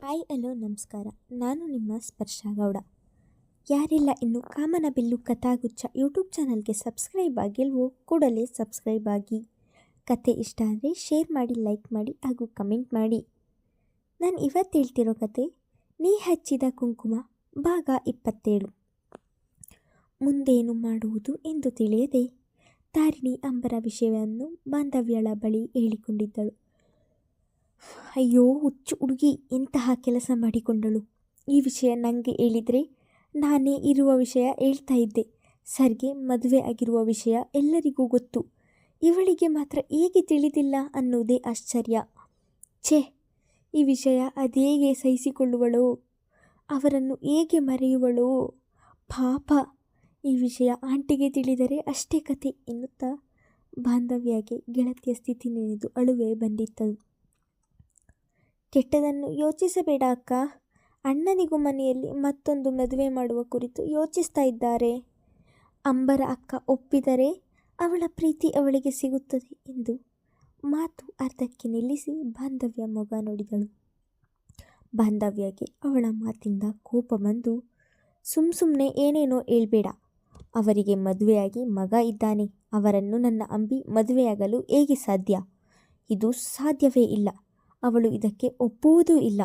Hi hello ನಮಸ್ಕಾರ. ನಾನು ನಿಮ್ಮ ಸ್ಪರ್ಶ ಗೌಡ. ಯಾರೆಲ್ಲ ಇನ್ನು ಕಾಮನಬಿಲ್ಲು ಕಥಾಗುಚ್ಛ ಯೂಟ್ಯೂಬ್ ಚಾನಲ್ಗೆ ಸಬ್ಸ್ಕ್ರೈಬ್ ಆಗಿಲ್ವೋ ಕೂಡಲೇ ಸಬ್ಸ್ಕ್ರೈಬ್ ಆಗಿ. ಕತೆ ಇಷ್ಟ ಆದರೆ ಶೇರ್ ಮಾಡಿ, ಲೈಕ್ ಮಾಡಿ ಹಾಗೂ ಕಮೆಂಟ್ ಮಾಡಿ. ನಾನು ಇವತ್ತು ಹೇಳ್ತಿರೋ ಕತೆ ನೀ ಹಚ್ಚಿದ ಕುಂಕುಮ ಭಾಗ 27. ಮುಂದೇನು ಮಾಡುವುದು ಎಂದು ತಿಳಿಯದೆ ತಾರಿಣಿ ಅಂಬರ ವಿಷಯವನ್ನು ಬಾಂಧವ್ಯಳ ಬಳಿ ಹೇಳಿಕೊಂಡಿದ್ದಳು. ಅಯ್ಯೋ ಹುಚ್ಚು ಹುಡುಗಿ, ಎಂತಹ ಕೆಲಸ ಮಾಡಿಕೊಂಡಳು. ಈ ವಿಷಯ ನನಗೆ ಹೇಳಿದರೆ ನಾನೇ ಇರುವ ವಿಷಯ ಹೇಳ್ತಾ ಇದ್ದೆ. ಸರ್ಗೆ ಮದುವೆ ಆಗಿರುವ ವಿಷಯ ಎಲ್ಲರಿಗೂ ಗೊತ್ತು. ಇವಳಿಗೆ ಮಾತ್ರ ಹೇಗೆ ತಿಳಿದಿಲ್ಲ ಅನ್ನೋದೇ ಆಶ್ಚರ್ಯ. ಛೇ, ಈ ವಿಷಯ ಅದೇಗೆ ಸಹಿಸಿಕೊಳ್ಳುವಳೋ, ಅವರನ್ನು ಹೇಗೆ ಮರೆಯುವಳೋ ಪಾಪ. ಈ ವಿಷಯ ಆಂಟಿಗೆ ತಿಳಿದರೆ ಅಷ್ಟೇ ಕತೆ ಎನ್ನುತ್ತಾ ಬಾಂಧವ್ಯಗೆ ಗೆಳತಿಯ ಸ್ಥಿತಿ ನೆನೆದು ಅಳುವೆ ಬಂದಿತ್ತು. ಕೆಟ್ಟದನ್ನು ಯೋಚಿಸಬೇಡ ಅಕ್ಕ. ಅಣ್ಣನಿಗೂ ಮನೆಯಲ್ಲಿ ಮತ್ತೊಂದು ಮದುವೆ ಮಾಡುವ ಕುರಿತು ಯೋಚಿಸ್ತಾ ಇದ್ದಾರೆ. ಅಂಬರ ಅಕ್ಕ ಒಪ್ಪಿದರೆ ಅವಳ ಪ್ರೀತಿ ಅವಳಿಗೆ ಸಿಗುತ್ತದೆ ಎಂದು ಮಾತು ಅರ್ಧಕ್ಕೆ ನಿಲ್ಲಿಸಿ ಬಾಂಧವ್ಯ ಮೊಗ ನೋಡಿದಳು. ಬಾಂಧವ್ಯಗೆ ಅವಳ ಮಾತಿಂದ ಕೋಪ ಬಂದು, ಸುಮ್ಮನೆ ಏನೇನೋ ಹೇಳ್ಬೇಡ. ಅವರಿಗೆ ಮದುವೆಯಾಗಿ ಮಗ ಇದ್ದಾನೆ. ಅವರನ್ನು ನನ್ನ ಅಂಬಿ ಮದುವೆಯಾಗಲು ಹೇಗೆ ಸಾಧ್ಯ? ಇದು ಸಾಧ್ಯವೇ ಇಲ್ಲ. ಅವಳು ಇದಕ್ಕೆ ಒಪ್ಪುವುದೂ ಇಲ್ಲ.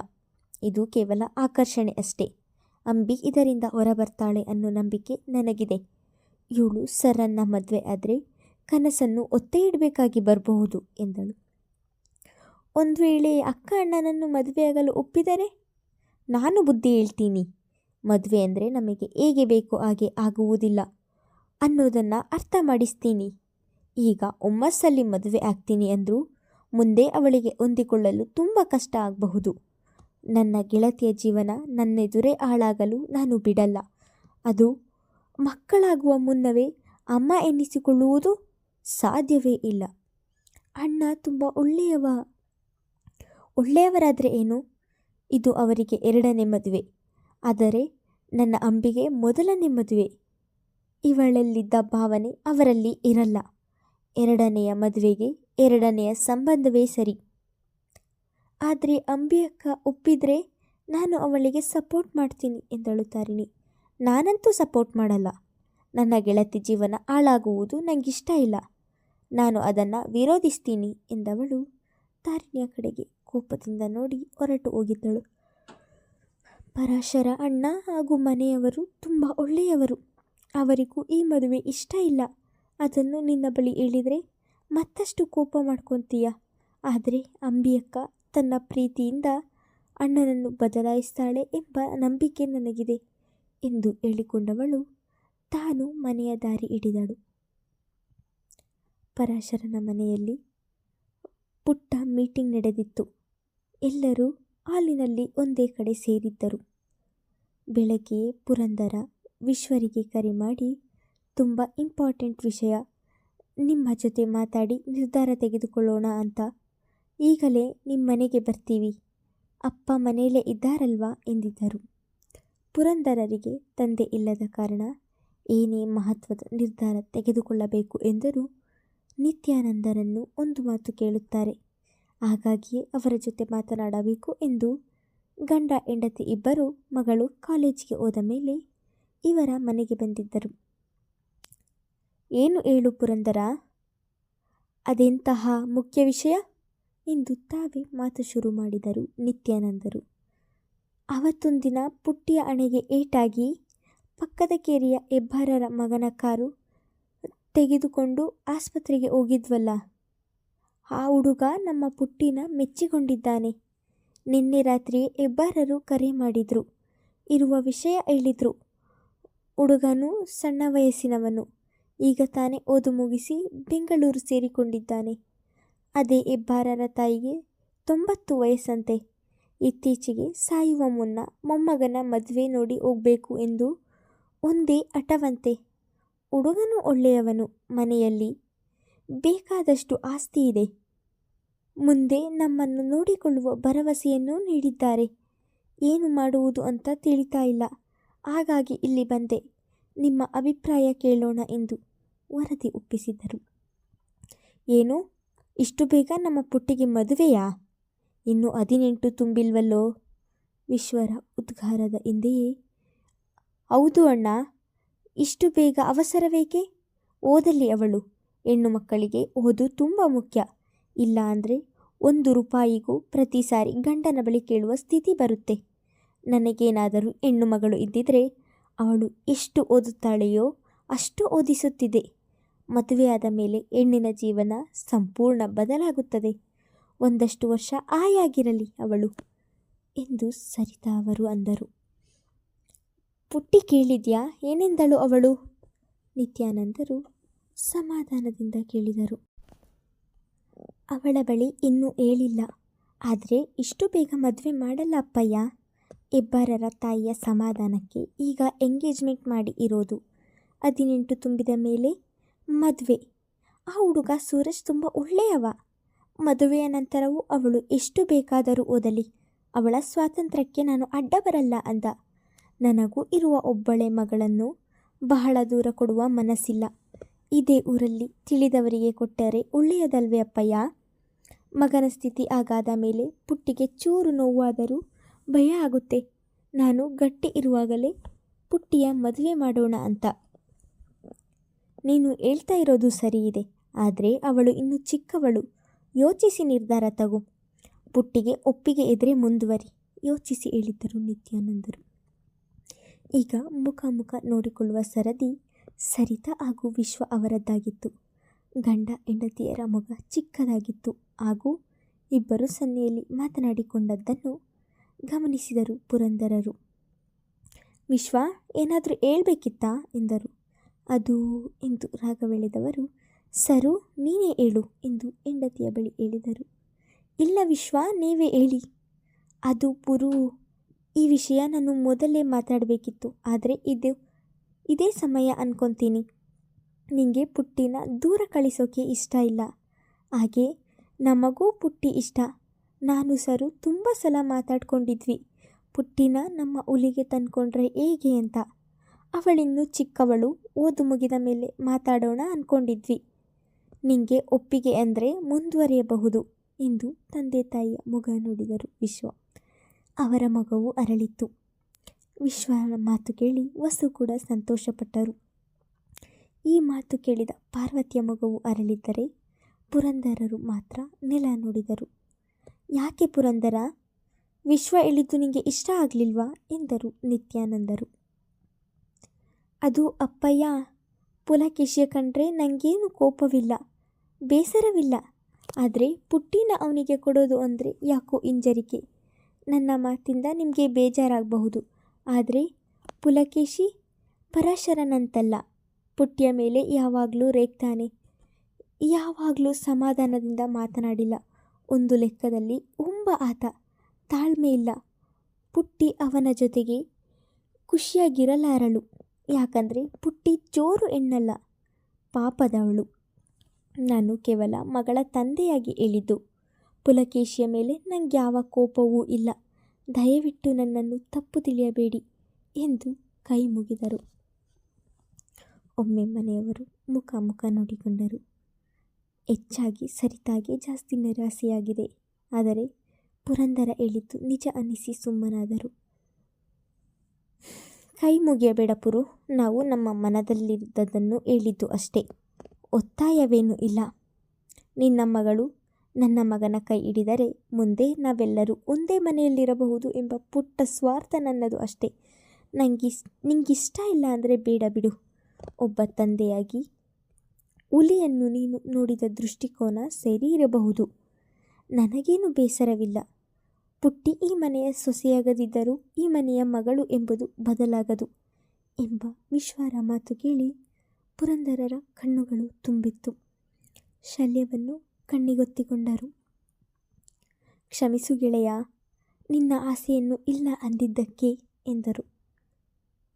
ಇದು ಕೇವಲ ಆಕರ್ಷಣೆ ಅಷ್ಟೇ. ಅಂಬಿ ಇದರಿಂದ ಹೊರಬರ್ತಾಳೆ ಅನ್ನೋ ನಂಬಿಕೆ ನನಗಿದೆ. ಇವಳು ಸರನ್ನ ಮದುವೆ ಆದರೆ ಕನಸನ್ನು ಒತ್ತೆ ಇಡಬೇಕಾಗಿ ಬರಬಹುದು ಎಂದಳು. ಒಂದು ವೇಳೆ ಅಕ್ಕ ಅಣ್ಣನನ್ನು ಮದುವೆಯಾಗಲು ಒಪ್ಪಿದರೆ ನಾನು ಬುದ್ಧಿ ಹೇಳ್ತೀನಿ. ಮದುವೆ ಅಂದರೆ ನಮಗೆ ಹೇಗೆ ಬೇಕೋ ಹಾಗೆ ಆಗುವುದಿಲ್ಲ ಅನ್ನೋದನ್ನು ಅರ್ಥ ಮಾಡಿಸ್ತೀನಿ. ಈಗ ಹುಮ್ಮಸ್ಸಲ್ಲಿ ಮದುವೆ ಆಗ್ತೀನಿ ಅಂದರೂ ಮುಂದೆ ಅವಳಿಗೆ ಹೊಂದಿಕೊಳ್ಳಲು ತುಂಬ ಕಷ್ಟ ಆಗಬಹುದು. ನನ್ನ ಗೆಳತಿಯ ಜೀವನ ನನ್ನೆದುರೇ ಹಾಳಾಗಲು ನಾನು ಬಿಡಲ್ಲ. ಅದು ಮಕ್ಕಳಾಗುವ ಮುನ್ನವೇ ಅಮ್ಮ ಎನ್ನಿಸಿಕೊಳ್ಳುವುದು ಸಾಧ್ಯವೇ ಇಲ್ಲ. ಅಣ್ಣ ತುಂಬ ಒಳ್ಳೆಯವರಾದರೆ ಏನು? ಇದು ಅವರಿಗೆ 2ನೇ ಮದುವೆ. ಆದರೆ ನನ್ನ ಅಂಬಿಗೆ ಮೊದಲನೇ ಮದುವೆ. ಇವಳಲ್ಲಿದ್ದ ಭಾವನೆ ಅವರಲ್ಲಿ ಇರಲ್ಲ. 2ನೆಯ ಮದುವೆಗೆ 2ನೆಯ ಸಂಬಂಧವೇ ಸರಿ. ಆದರೆ ಅಂಬಿಯಕ್ಕ ಒಪ್ಪಿದರೆ ನಾನು ಅವಳಿಗೆ ಸಪೋರ್ಟ್ ಮಾಡ್ತೀನಿ ಎಂದಳು ತಾರಿಣಿ. ನಾನಂತೂ ಸಪೋರ್ಟ್ ಮಾಡಲ್ಲ. ನನ್ನ ಗೆಳತಿ ಜೀವನ ಹಾಳಾಗುವುದು ನನಗಿಷ್ಟ ಇಲ್ಲ. ನಾನು ಅದನ್ನು ವಿರೋಧಿಸ್ತೀನಿ ಎಂದವಳು ತಾರಿಣಿಯ ಕಡೆಗೆ ಕೋಪದಿಂದ ನೋಡಿ ಹೊರಟು ಹೋಗಿದ್ದಳು. ಪರಾಶರ ಅಣ್ಣ ಹಾಗೂ ಮನೆಯವರು ತುಂಬ ಒಳ್ಳೆಯವರು. ಅವರಿಗೂ ಈ ಮದುವೆ ಇಷ್ಟ ಇಲ್ಲ. ಅದನ್ನು ನಿನ್ನ ಬಳಿ ಹೇಳಿದರೆ ಮತ್ತಷ್ಟು ಕೋಪ ಮಾಡ್ಕೊತೀಯ. ಆದರೆ ಅಂಬಿಯಕ್ಕ ತನ್ನ ಪ್ರೀತಿಯಿಂದ ಅಣ್ಣನನ್ನು ಬದಲಾಯಿಸ್ತಾಳೆ ಎಂಬ ನಂಬಿಕೆ ನನಗಿದೆ ಎಂದು ಹೇಳಿಕೊಂಡವಳು ತಾನು ಮನೆಯ ದಾರಿ ಹಿಡಿದಳು. ಪರಾಶರನ ಮನೆಯಲ್ಲಿ ಪುಟ್ಟ ಮೀಟಿಂಗ್ ನಡೆದಿತ್ತು. ಎಲ್ಲರೂ ಹಾಲಿನಲ್ಲಿ ಒಂದೇ ಕಡೆ ಸೇರಿದ್ದರು. ಬೆಳಗ್ಗೆ ಪುರಂದರ ವಿಶ್ವರಿಗೆ ಕರೆ ಮಾಡಿ, ತುಂಬ ಇಂಪಾರ್ಟೆಂಟ್ ವಿಷಯ, ನಿಮ್ಮ ಜೊತೆ ಮಾತಾಡಿ ನಿರ್ಧಾರ ತೆಗೆದುಕೊಳ್ಳೋಣ ಅಂತ. ಈಗಲೇ ನಿಮ್ಮ ಮನೆಗೆ ಬರ್ತೀವಿ. ಅಪ್ಪ ಮನೆಯಲ್ಲೇ ಇದ್ದಾರಲ್ವಾ ಎಂದಿದ್ದರು. ಪುರಂದರರಿಗೆ ತಂದೆ ಇಲ್ಲದ ಕಾರಣ ಏನೇ ಮಹತ್ವದ ನಿರ್ಧಾರ ತೆಗೆದುಕೊಳ್ಳಬೇಕು ಎಂದರೂ ನಿತ್ಯಾನಂದರನ್ನು ಒಂದು ಮಾತು ಕೇಳುತ್ತಾರೆ. ಹಾಗಾಗಿಯೇ ಅವರ ಜೊತೆ ಮಾತನಾಡಬೇಕು ಎಂದು ಗಂಡ ಹೆಂಡತಿ ಇಬ್ಬರು ಮಗಳು ಕಾಲೇಜಿಗೆ ಹೋದ ಮೇಲೆ ಇವರ ಮನೆಗೆ ಬಂದಿದ್ದರು. ಏನು ಹೇಳು ಪುರಂದರ, ಅದೆಂತಹ ಮುಖ್ಯ ವಿಷಯ ಎಂದು ತಾವೇ ಮಾತು ಶುರು ಮಾಡಿದರು ನಿತ್ಯಾನಂದರು. ಅವತ್ತೊಂದಿನ ಪುಟ್ಟಿಯ ಹಣೆಗೆ ಏಟಾಗಿ ಪಕ್ಕದ ಕೇರಿಯ ಹೆಬ್ಬಾರರ ಮಗನ ಕಾರು ತೆಗೆದುಕೊಂಡು ಆಸ್ಪತ್ರೆಗೆ ಹೋಗಿದ್ವಲ್ಲ, ಆ ಹುಡುಗ ನಮ್ಮ ಪುಟ್ಟಿನ ಮೆಚ್ಚಿಕೊಂಡಿದ್ದಾನೆ. ನಿನ್ನೆ ರಾತ್ರಿ ಹೆಬ್ಬಾರರು ಕರೆ ಮಾಡಿದರು. ಇರುವ ವಿಷಯ ಹೇಳಿದರು. ಹುಡುಗನು ಸಣ್ಣ ವಯಸ್ಸಿನವನು. ಈಗ ತಾನೇ ಓದು ಮುಗಿಸಿ ಬೆಂಗಳೂರು ಸೇರಿಕೊಂಡಿದ್ದಾನೆ. ಅದೇ ಹೆಬ್ಬಾರರ ತಾಯಿಗೆ 90 ವಯಸ್ಸಂತೆ. ಇತ್ತೀಚೆಗೆ ಸಾಯುವ ಮುನ್ನ ಮೊಮ್ಮಗನ ಮದುವೆ ನೋಡಿ ಹೋಗಬೇಕು ಎಂದು ಒಂದೇ ಹಠವಂತೆ. ಹುಡುಗನು ಒಳ್ಳೆಯವನು. ಮನೆಯಲ್ಲಿ ಬೇಕಾದಷ್ಟು ಆಸ್ತಿ ಇದೆ. ಮುಂದೆ ನಮ್ಮನ್ನು ನೋಡಿಕೊಳ್ಳುವ ಭರವಸೆಯನ್ನೂ ನೀಡಿದ್ದಾರೆ. ಏನು ಮಾಡುವುದು ಅಂತ ತಿಳಿತಾ ಇಲ್ಲ. ಹಾಗಾಗಿ ಇಲ್ಲಿ ಬಂದೆ. ನಿಮ್ಮ ಅಭಿಪ್ರಾಯ ಕೇಳೋಣ ಎಂದು ವರದಿ ಒಪ್ಪಿಸಿದರು. ಏನು, ಇಷ್ಟು ಬೇಗ ನಮ್ಮ ಪುಟ್ಟಿಗೆ ಮದುವೆಯಾ? ಇನ್ನು 18 ತುಂಬಿಲ್ವಲ್ಲೋ ವಿಶ್ವರ ಉದ್ಗಾರದ ಹಿಂದೆಯೇ, ಹೌದು ಅಣ್ಣ, ಇಷ್ಟು ಬೇಗ ಅವಸರವೇಕೆ? ಓದಲಿ ಅವಳು. ಹೆಣ್ಣು ಮಕ್ಕಳಿಗೆ ಓದು ತುಂಬ ಮುಖ್ಯ. ಇಲ್ಲ ಅಂದರೆ 1 ರೂಪಾಯಿಗೂ ಪ್ರತಿ ಸಾರಿ ಗಂಡನ ಬಳಿ ಕೇಳುವ ಸ್ಥಿತಿ ಬರುತ್ತೆ. ನನಗೇನಾದರೂ ಹೆಣ್ಣು ಮಗಳು ಇದ್ದಿದ್ರೆ ಅವಳು ಎಷ್ಟು ಓದುತ್ತಾಳೆಯೋ ಅಷ್ಟು ಓದಿಸುತ್ತಿದೆ. ಮದುವೆಯಾದ ಮೇಲೆ ಹೆಣ್ಣಿನ ಜೀವನ ಸಂಪೂರ್ಣ ಬದಲಾಗುತ್ತದೆ. ಒಂದಷ್ಟು ವರ್ಷ ಆಯಾಗಿರಲಿ ಅವಳು ಎಂದು ಸರಿತಾ ಅವರು ಅಂದರು. ಪುಟ್ಟಿ ಕೇಳಿದ್ಯಾ? ಏನೆಂದಳು ಅವಳು? ನಿತ್ಯಾನಂದರು ಸಮಾಧಾನದಿಂದ ಕೇಳಿದರು. ಅವಳ ಬಳಿ ಇನ್ನೂ ಹೇಳಿಲ್ಲ. ಆದರೆ ಇಷ್ಟು ಬೇಗ ಮದುವೆ ಮಾಡಲ್ಲ ಅಪ್ಪಯ್ಯ. ಇಬ್ಬರರ ತಾಯಿಯ ಸಮಾಧಾನಕ್ಕೆ ಈಗ ಎಂಗೇಜ್ಮೆಂಟ್ ಮಾಡಿ ಇರೋದು. 18 ತುಂಬಿದ ಮೇಲೆ ಮದುವೆ. ಆ ಹುಡುಗ ಸೂರಜ್ ತುಂಬ ಒಳ್ಳೆಯವ. ಮದುವೆಯ ನಂತರವೂ ಅವಳು ಎಷ್ಟು ಬೇಕಾದರೂ ಓದಲಿ. ಅವಳ ಸ್ವಾತಂತ್ರ್ಯಕ್ಕೆ ನಾನು ಅಡ್ಡ ಬರಲ್ಲ ಅಂದ. ನನಗೂ ಇರುವ ಒಬ್ಬಳೆ ಮಗಳನ್ನು ಬಹಳ ದೂರ ಕೊಡುವ ಮನಸ್ಸಿಲ್ಲ. ಇದೇ ಊರಲ್ಲಿ ತಿಳಿದವರಿಗೆ ಕೊಟ್ಟರೆ ಒಳ್ಳೆಯದಲ್ವೇ ಅಪ್ಪಯ್ಯ? ಮಗನ ಸ್ಥಿತಿ ಆಗಾದ ಮೇಲೆ ಪುಟ್ಟಿಗೆ ಚೂರು ನೋವಾದರೂ ಭಯ ಆಗುತ್ತೆ. ನಾನು ಗಟ್ಟಿ ಇರುವಾಗಲೇ ಪುಟ್ಟಿಯ ಮದುವೆ ಮಾಡೋಣ ಅಂತ. ನೀನು ಹೇಳ್ತಾ ಇರೋದು ಸರಿ ಇದೆ. ಆದರೆ ಅವಳು ಇನ್ನೂ ಚಿಕ್ಕವಳು. ಯೋಚಿಸಿ ನಿರ್ಧಾರ ತಗೋ. ಪುಟ್ಟಿಗೆ ಒಪ್ಪಿಗೆ ಇದ್ರೆ ಮುಂದುವರಿ, ಯೋಚಿಸಿ ಹೇಳಿದ್ದರು ನಿತ್ಯಾನಂದರು. ಈಗ ಮುಖ ನೋಡಿಕೊಳ್ಳುವ ಸರದಿ ಸರಿತಾ ಹಾಗೂ ವಿಶ್ವ ಅವರದ್ದಾಗಿತ್ತು. ಗಂಡ ಹೆಂಡತಿಯರ ಮೊಗ ಚಿಕ್ಕದಾಗಿತ್ತು ಹಾಗೂ ಇಬ್ಬರು ಸನ್ನೆಯಲ್ಲಿ ಮಾತನಾಡಿಕೊಂಡದ್ದನ್ನು ಗಮನಿಸಿದರು ಪುರಂದರರು. ವಿಶ್ವ, ಏನಾದರೂ ಹೇಳ್ಬೇಕಿತ್ತಾ ಎಂದರು. ಅದು ಎಂದು ರಾಗವೆಳೆದವರು, ಸರು ನೀನೇ ಹೇಳು ಎಂದು ಹೆಂಡತಿಯ ಬಳಿ ಹೇಳಿದರು. ಇಲ್ಲ ವಿಶ್ವ, ನೀವೇ ಹೇಳಿ. ಅದು ಪುರು, ಈ ವಿಷಯ ನಾನು ಮೊದಲೇ ಮಾತಾಡಬೇಕಿತ್ತು. ಆದರೆ ಇದೇ ಸಮಯ ಅನ್ಕೊತೀನಿ. ನಿಂಗೆ ಪುಟ್ಟಿನ ದೂರ ಕಳಿಸೋಕೆ ಇಷ್ಟ ಇಲ್ಲ. ಹಾಗೆ ನಮಗೂ ಪುಟ್ಟಿ ಇಷ್ಟ. ನಾನು ಸರು ತುಂಬ ಸಲ ಮಾತಾಡ್ಕೊಂಡಿದ್ವಿ, ಪುಟ್ಟಿನ ನಮ್ಮ ಹುಲಿಗೆ ತಂದ್ಕೊಂಡ್ರೆ ಹೇಗೆ ಅಂತ. ಅವಳಿನ್ನೂ ಚಿಕ್ಕವಳು, ಓದು ಮುಗಿದ ಮೇಲೆ ಮಾತಾಡೋಣ ಅಂದ್ಕೊಂಡಿದ್ವಿ. ನಿಂಗೆ ಒಪ್ಪಿಗೆ ಅಂದರೆ ಮುಂದುವರಿಯಬಹುದು ಎಂದು ತಂದೆ ತಾಯಿಯ ಮೊಗ ನೋಡಿದರು ವಿಶ್ವ. ಅವರ ಮೊಗವು ಅರಳಿತ್ತು. ವಿಶ್ವನ ಮಾತು ಕೇಳಿ ವಸು ಕೂಡ ಸಂತೋಷಪಟ್ಟರು. ಈ ಮಾತು ಕೇಳಿದ ಪಾರ್ವತಿಯ ಮೊಗವು ಅರಳಿದ್ದರೆ ಪುರಂದರರು ಮಾತ್ರ ನೆಲ ನೋಡಿದರು. ಯಾಕೆ ಪುರಂದರ, ವಿಶ್ವ ಹೇಳಿದ್ದು ನಿಂಗೆ ಇಷ್ಟ ಆಗಲಿಲ್ವಾ ಎಂದರು ನಿತ್ಯಾನಂದರು. ಅದು ಅಪ್ಪಯ್ಯ, ಪುಲಕೇಶಿಯ ಕಂಡ್ರೆ ನನಗೇನು ಕೋಪವಿಲ್ಲ, ಬೇಸರವಿಲ್ಲ. ಆದರೆ ಪುಟ್ಟಿನ ಅವನಿಗೆ ಕೊಡೋದು ಅಂದರೆ ಯಾಕೋ ಹಿಂಜರಿಕೆ. ನನ್ನ ಮಾತಿಂದ ನಿಮಗೆ ಬೇಜಾರಾಗಬಹುದು. ಆದರೆ ಪುಲಕೇಶಿ ಪರಾಶರನಂತಲ್ಲ. ಪುಟ್ಟಿಯ ಮೇಲೆ ಯಾವಾಗಲೂ ರೇಗ್ತಾನೆ. ಯಾವಾಗಲೂ ಸಮಾಧಾನದಿಂದ ಮಾತನಾಡಿಲ್ಲ. ಒಂದು ಲೆಕ್ಕದಲ್ಲಿ ತುಂಬ ಆತ, ತಾಳ್ಮೆ ಇಲ್ಲ. ಪುಟ್ಟಿ ಅವನ ಜೊತೆಗೆ ಖುಷಿಯಾಗಿರಲಾರಳು. ಯಾಕಂದರೆ ಪುಟ್ಟಿ ಜೋರು ಹೆಣ್ಣಲ್ಲ, ಪಾಪದವಳು. ನಾನು ಕೇವಲ ಮಗಳ ತಂದೆಯಾಗಿ ಹೇಳಿದ್ದು. ಪುಲಕೇಶಿಯ ಮೇಲೆ ನನಗೆ ಯಾವ ಕೋಪವೂ ಇಲ್ಲ. ದಯವಿಟ್ಟು ನನ್ನನ್ನು ತಪ್ಪು ತಿಳಿಯಬೇಡಿ ಎಂದು ಕೈ ಮುಗಿದರು. ಒಮ್ಮೆ ಮನೆಯವರು ಮುಖ ನೋಡಿಕೊಂಡರು. ಹೆಚ್ಚಾಗಿ ಸರಿತಾಗೆ ಜಾಸ್ತಿ ನಿರಾಸೆಯಾಗಿದೆ. ಆದರೆ ಪುರಂದರ ಹೇಳಿದ್ದು ನಿಜ ಅನ್ನಿಸಿ ಸುಮ್ಮನಾದರು. ಕೈ ಮುಗಿಯಬೇಡ ಪುರು, ನಾವು ನಮ್ಮ ಮನದಲ್ಲಿದ್ದದನ್ನು ಹೇಳಿದ್ದು ಅಷ್ಟೇ. ಒತ್ತಾಯವೇನೂ ಇಲ್ಲ. ನಿನ್ನ ಮಗಳು ನನ್ನ ಮಗನ ಕೈ ಹಿಡಿದರೆ ಮುಂದೆ ನಾವೆಲ್ಲರೂ ಒಂದೇ ಮನೆಯಲ್ಲಿರಬಹುದು ಎಂಬ ಪುಟ್ಟ ಸ್ವಾರ್ಥ ನನ್ನದು ಅಷ್ಟೇ. ನಿಂಗಿಷ್ಟ ಇಲ್ಲ ಅಂದರೆ ಬೇಡ ಬಿಡು. ಒಬ್ಬ ತಂದೆಯಾಗಿ ಹುಲಿಯನ್ನು ನೀನು ನೋಡಿದ ದೃಷ್ಟಿಕೋನ ಸರಿ ಇರಬಹುದು. ನನಗೇನು ಬೇಸರವಿಲ್ಲ. ಪುಟ್ಟಿ ಈ ಮನೆಯ ಸೊಸೆಯಾಗದಿದ್ದರೂ ಈ ಮನೆಯ ಮಗಳು ಎಂಬುದು ಬದಲಾಗದು ಎಂಬ ವಿಶ್ವರ ಮಾತು ಕೇಳಿ ಪುರಂದರರ ಕಣ್ಣುಗಳು ತುಂಬಿತ್ತು. ಶಲ್ಯವನ್ನು ಕಣ್ಣಿಗೊತ್ತಿಕೊಂಡರು. ಕ್ಷಮಿಸು ಗೆಳೆಯ, ನಿನ್ನ ಆಸೆಯನ್ನು ಇಲ್ಲ ಅಂದಿದ್ದಕ್ಕೆ ಎಂದರು.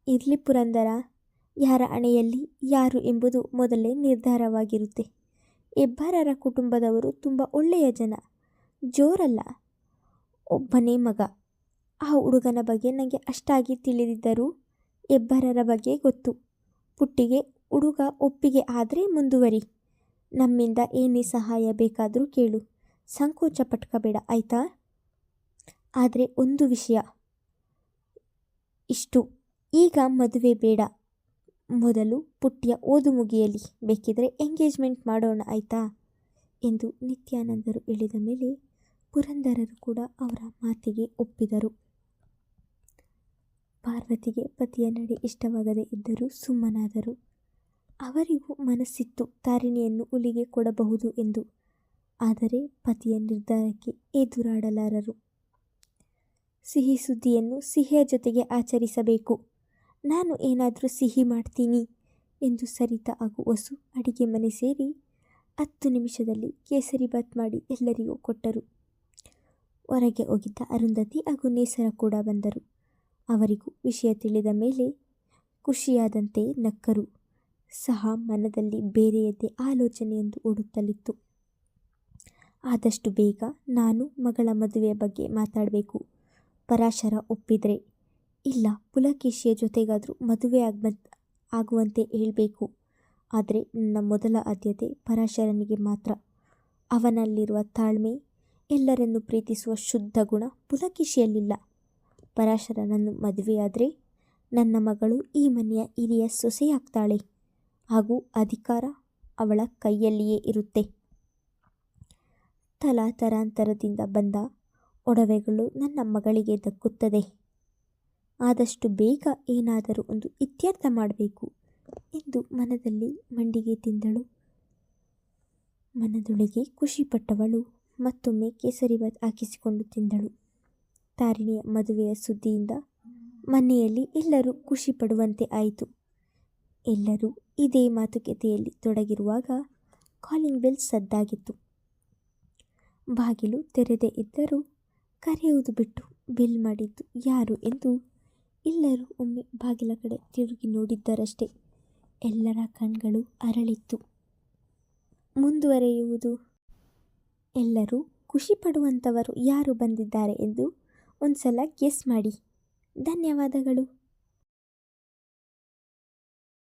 ಇರಲಿ ಪುರಂದರ, ಯಾರ ಹಣೆಯಲ್ಲಿ ಯಾರು ಎಂಬುದು ಮೊದಲೇ ನಿರ್ಧಾರವಾಗಿರುತ್ತೆ. ಹೆಬ್ಬಾರರ ಕುಟುಂಬದವರು ತುಂಬ ಒಳ್ಳೆಯ ಜನ, ಜೋರಲ್ಲ. ಒಬ್ಬನೇ ಮಗ. ಆ ಹುಡುಗನ ಬಗ್ಗೆ ನನಗೆ ಅಷ್ಟಾಗಿ ತಿಳಿದಿದ್ದರೂ ಹೆಬ್ಬಾರರ ಬಗ್ಗೆ ಗೊತ್ತು. ಪುಟ್ಟಿಗೆ ಹುಡುಗ ಒಪ್ಪಿಗೆ ಆದರೆ ಮುಂದುವರಿ. ನಮ್ಮಿಂದ ಏನೇ ಸಹಾಯ ಬೇಕಾದರೂ ಕೇಳು, ಸಂಕೋಚ ಪಟ್ಕೋಬೇಡ ಆಯಿತಾ? ಆದರೆ ಒಂದು ವಿಷಯ, ಇಷ್ಟು, ಈಗ ಮದುವೆ ಬೇಡ, ಮೊದಲು ಪುಟ್ಯ ಓದು ಮುಗಿಯಲಿ, ಬೇಕಿದ್ರೆ ಎಂಗೇಜ್ಮೆಂಟ್ ಮಾಡೋಣ ಆಯ್ತಾ ಎಂದು ನಿತ್ಯಾನಂದರು ಹೇಳಿದ ಮೇಲೆ ಪುರಂದರರು ಕೂಡ ಅವರ ಮಾತಿಗೆ ಒಪ್ಪಿದರು. ಪಾರ್ವತಿಗೆ ಪತಿಯ ನಡೆ ಇಷ್ಟವಾಗದೇ ಇದ್ದರೂ ಸುಮ್ಮನಾದರು. ಅವರಿಗೂ ಮನಸ್ಸಿತ್ತು ತಾರಿಣಿಯನ್ನು ಹುಲಿಗೆ ಕೊಡಬಹುದು ಎಂದು, ಆದರೆ ಪತಿಯ ನಿರ್ಧಾರಕ್ಕೆ ಎದುರಾಡಲಾರರು. ಸಿಹಿ ಸುದ್ದಿಯನ್ನು ಸಿಹಿಯ ಜೊತೆಗೆ ಆಚರಿಸಬೇಕು, ನಾನು ಏನಾದರೂ ಸಿಹಿ ಮಾಡ್ತೀನಿ ಎಂದು ಸರಿತಾ ಹಾಗೂ ವಸು ಅಡಿಗೆ ಮನೆ ಸೇರಿ 10 ನಿಮಿಷದಲ್ಲಿ ಕೇಸರಿಬಾತ್ ಮಾಡಿ ಎಲ್ಲರಿಗೂ ಕೊಟ್ಟರು. ಹೊರಗೆ ಹೋಗಿದ್ದ ಅರುಂಧತಿ ಹಾಗೂ ನೇಸರ ಕೂಡ ಬಂದರು. ಅವರಿಗೂ ವಿಷಯ ತಿಳಿದ ಮೇಲೆ ಖುಷಿಯಾದಂತೆ ನಕ್ಕರು ಸಹ ಮನದಲ್ಲಿ ಬೇರೆಯದ್ದೇ ಆಲೋಚನೆಯೊಂದು ಓಡುತ್ತಲಿತ್ತು. ಆದಷ್ಟು ಬೇಗ ನಾನು ಮಗಳ ಮದುವೆಯ ಬಗ್ಗೆ ಮಾತಾಡಬೇಕು. ಪರಾಶರ ಒಪ್ಪಿದ್ರೆ, ಇಲ್ಲ ಪುಲಕೇಶಿಯ ಜೊತೆಗಾದರೂ ಮದುವೆ ಆಗುವಂತೆ ಹೇಳಬೇಕು. ಆದರೆ ನನ್ನ ಮೊದಲ ಆದ್ಯತೆ ಪರಾಶರನಿಗೆ ಮಾತ್ರ. ಅವನಲ್ಲಿರುವ ತಾಳ್ಮೆ, ಎಲ್ಲರನ್ನು ಪ್ರೀತಿಸುವ ಶುದ್ಧ ಗುಣ ಪುಲಕೇಶಿಯಲ್ಲಿಲ್ಲ. ಪರಾಶರನನ್ನು ಮದುವೆಯಾದರೆ ನನ್ನ ಮಗಳು ಈ ಮನೆಯ ಹಿರಿಯ ಸೊಸೆಯಾಗ್ತಾಳೆ ಹಾಗೂ ಅಧಿಕಾರ ಅವಳ ಕೈಯಲ್ಲಿಯೇ ಇರುತ್ತೆ. ತಲಾತರಾಂತರದಿಂದ ಬಂದ ಒಡವೆಗಳು ನನ್ನ ಮಗಳಿಗೆ ದಕ್ಕುತ್ತದೆ. ಆದಷ್ಟು ಬೇಗ ಏನಾದರೂ ಒಂದು ಇತ್ಯರ್ಥ ಮಾಡಬೇಕು ಎಂದು ಮನದಲ್ಲಿ ಮಂಡಿಗೆ ತಿಂದಳು. ಮನದೊಳಗೆ ಖುಷಿಪಟ್ಟವಳು ಮತ್ತೊಮ್ಮೆ ಕೇಸರಿಬಾತ್ ಹಾಕಿಸಿಕೊಂಡು ತಿಂದಳು. ತಾರಿಣಿಯ ಮದುವೆಯ ಸುದ್ದಿಯಿಂದ ಮನೆಯಲ್ಲಿ ಎಲ್ಲರೂ ಖುಷಿ ಪಡುವಂತೆ ಆಯಿತು. ಎಲ್ಲರೂ ಇದೇ ಮಾತುಕತೆಯಲ್ಲಿ ತೊಡಗಿರುವಾಗ ಕಾಲಿಂಗ್ ಬೆಲ್ ಸದ್ದಾಗಿತ್ತು. ಬಾಗಿಲು ತೆರೆದೇ ಇದ್ದರೂ ಕರೆಯುವುದು ಬಿಟ್ಟು ಬೆಲ್ ಮಾಡಿದ್ದು ಯಾರು ಎಂದು ಎಲ್ಲರೂ ಒಮ್ಮೆ ಬಾಗಿಲ ಕಡೆ ತಿರುಗಿ ನೋಡಿದ್ದರಷ್ಟೇ. ಎಲ್ಲರ ಕಣ್ಗಳು ಅರಳಿತ್ತು. ಮುಂದುವರೆಯುವುದು. ಎಲ್ಲರೂ ಖುಷಿ ಪಡುವಂಥವರು ಯಾರು ಬಂದಿದ್ದಾರೆ ಎಂದು ಒಂದ್ಸಲ ಗೆಸ್ ಮಾಡಿ. ಧನ್ಯವಾದಗಳು.